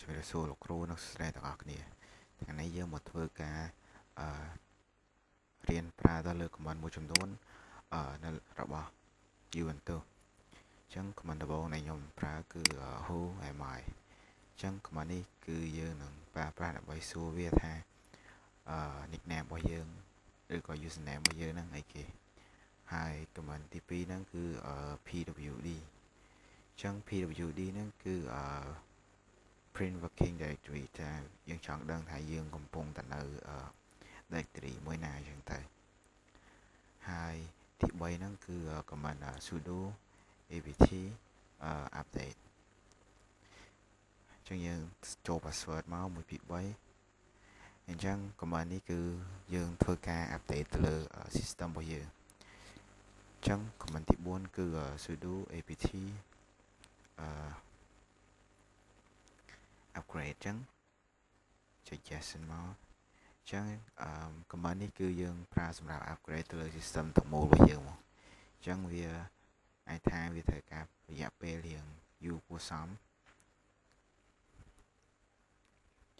ជំរាបសួរលោកគ្រូនិងសិស្សទាំងអស់គ្នាថ្ងៃនេះយើងមកធ្វើការរៀនប្រើទៅលើ command មួយចំនួននៅរបស់ Ubuntu អញ្ចឹង command ដំបូងដែលខ្ញុំប្រើគឺ who am I អញ្ចឹង command នេះគឺយើងនឹងប្រើប្រាស់ដើម្បីសួរវាថា nickname របស់យើងឬក៏ username របស់យើងហ្នឹងអីគេហើយ command ទី2ហ្នឹងគឺ pwd អញ្ចឹង pwd ហ្នឹងគឺprint working directory ថាយើងចង់ដឹងថាយើងកំពុងតែនៅ directory មួយណាអញ្ចឹងទៅហើយទី3ហ្នឹងគឺ command sudo apt update អញ្ចឹងយើងចូល password មក1 2 3អញ្ចឹង command នេះគឺយើងធ្វើការ update ទៅលើ system របស់យើងអញ្ចឹង command ទី4គឺ sudo apt upgrade អញ្ចឹងចុច yes សិនមកអញ្ចឹងcommand នេះគឺយើងប្រើសម្រាប់ upgrade ទៅលើ system ទាំងមូលរបស់យើងមកអញ្ចឹងវាអាចថាវាត្រូវការរយៈពេលរៀងយូរគួរសម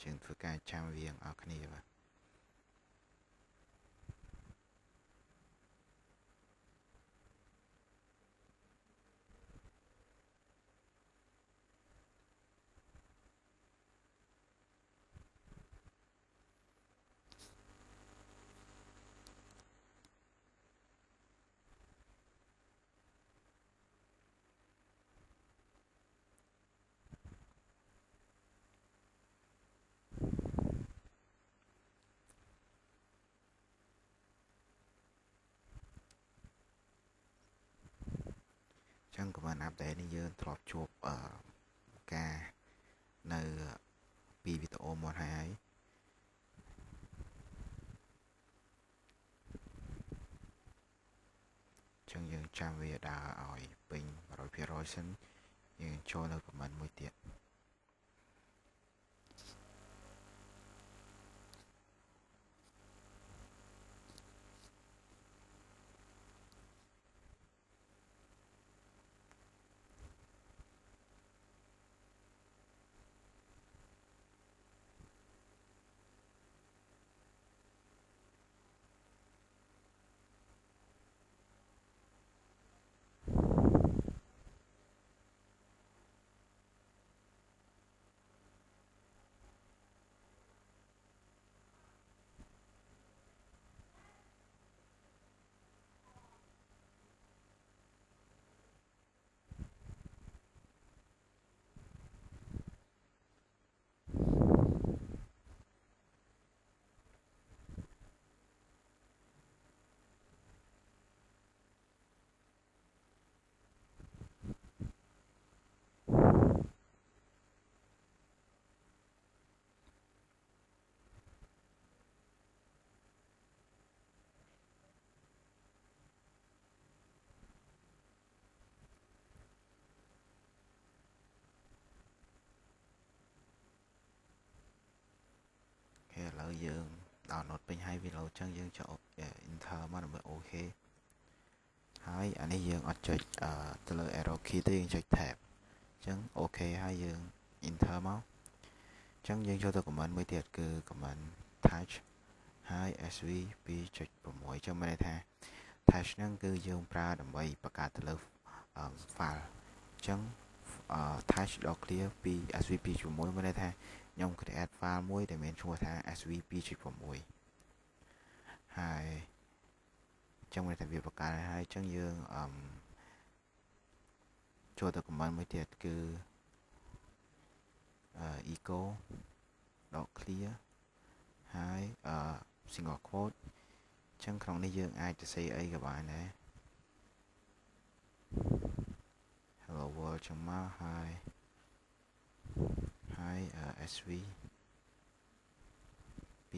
ជាងធ្វើការចាំវាអស់គ្នាបាទអញ្ចឹង command update នេះយើងធ្លាប់ជួបការនៅពីវីដេអូមុនហើយអញ្ចឹងយើងចាំវាដើរឲ្យពេញ 100% សិនយើងចូលនៅ command មួយទៀតឥឡូវយើង download ពេញហើយវាលោតអញ្ចឹងយើងចុច enter មកដើម្បី OK ហើយអានេះយើងអត់ចុចទៅលើ arrow key ទេយើងចុច tab អញ្ចឹង OK ហើយយើង enter មកអញ្ចឹងយើងចូលទៅ command មួយទៀតគឺ command touch ហើយ sv 2.6 អញ្ចឹងមានន័យថា touch ហ្នឹងគឺយើងប្រើដើម្បីបង្កើតទៅលើ file អញ្ចឹងtouch ដល់ clear ពី sv 2.6 មានន័យថាខ្ញុំ create file មួយដែលមានឈ្មោះថា sv 2.6 ហើយអញ្ចឹងមានតែវាបង្កើតហើយអញ្ចឹងយើងចូលទៅ command មួយទៀតគឺ echo .clear ហើយ single quote អញ្ចឹងក្នុងនេះយើងអាចទៅសេអីក៏បានដែរ hello world ចឹងមកហើយ sv 2.6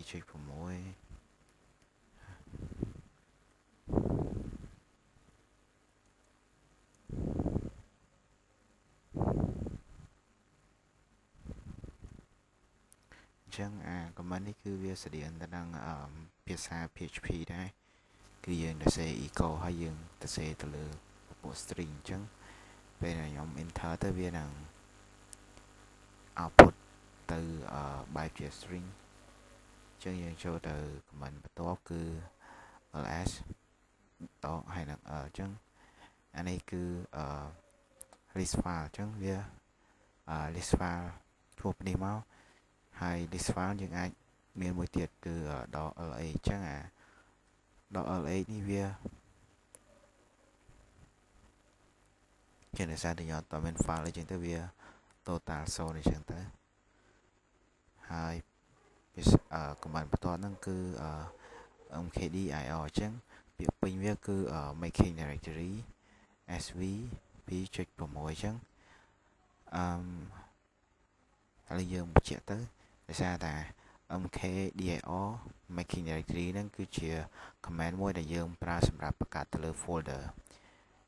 ចឹងcommand នេះគឺវាស្តៀងទៅនឹងភាសា PHP ដែរគឺយើងទៅសេ echo ហើយយើងទៅសេទៅលើពពួក string អញ្ចឹងពេលដែលខ្ញុំ enter ទៅវានឹង output ទៅបែបជា string អញ្ចឹងយើងចូលទៅ command បន្ទាប់គឺ ls តហើយនឹងអញ្ចឹងអានេះគឺlist file អញ្ចឹងវា list file ជួបនេះមកហើយ list file យើងអាចមានមួយទៀតគឺ .la អញ្ចឹងអា .la នេះវាជាភាសាដែលយើងអត់មាន file អីចឹងទៅវា total 0អញ្ចឹងទៅហើយ command បន្ទាប់ហ្នឹងគឺ mkdir អញ្ចឹងពាក្យពេញវាគឺ making directory sv 2.6 អញ្ចឹងហើយយើងបញ្ជាក់ទៅដោយសារតែ mkdir making directory ហ្នឹងគឺជា command មួយដែលយើងប្រើសម្រាប់បង្កើតទៅលើ folder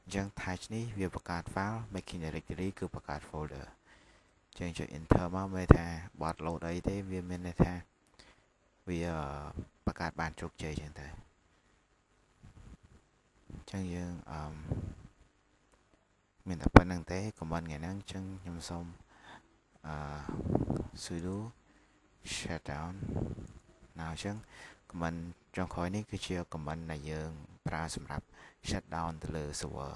អញ្ចឹង touch នេះវាបង្កើត file making directory គឺបង្កើត folder អញ្ចឹងចុច enter មកមានថាបត់ load អីទេវាមានន័យថាវាបង្កើតបានជោគជ័យអញ្ចឹងទៅអញ្ចឹងយើងមានតែប៉ុណ្្នឹងទេ comment ថ្ងៃហ្នឹងអញ្ចឹងខ្ញុំសូមsudo shutdown now អញ្ចឹង comment ចុងក្រោយនេះគឺជា comment ដែលយើងប្រើសម្រាប់ shutdown ទៅលើ server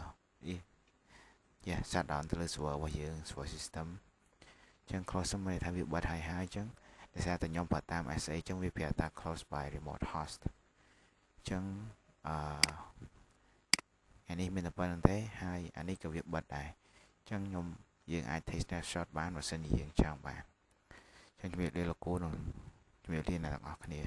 shutdown ទៅលើ server របស់យើង server system អញ្ចឹង close មិនថាវាបិទហើយអញ្ចឹងដោយសារតែខ្ញុំប្រើតាម SA អញ្ចឹងវាប្រាប់ថា close by remote host អញ្ចឹងអានេះមានតែប៉ុណ្្នឹងទេហើយអានេះក៏វាបិទដែរអញ្ចឹងយើងអាច take snapshot បានបើសិនជាយើងចង់បានអញ្ចឹងជំរាបលាលោកគ្រូនិងជំរាបលាអ្នកទាំងអស់គ្នា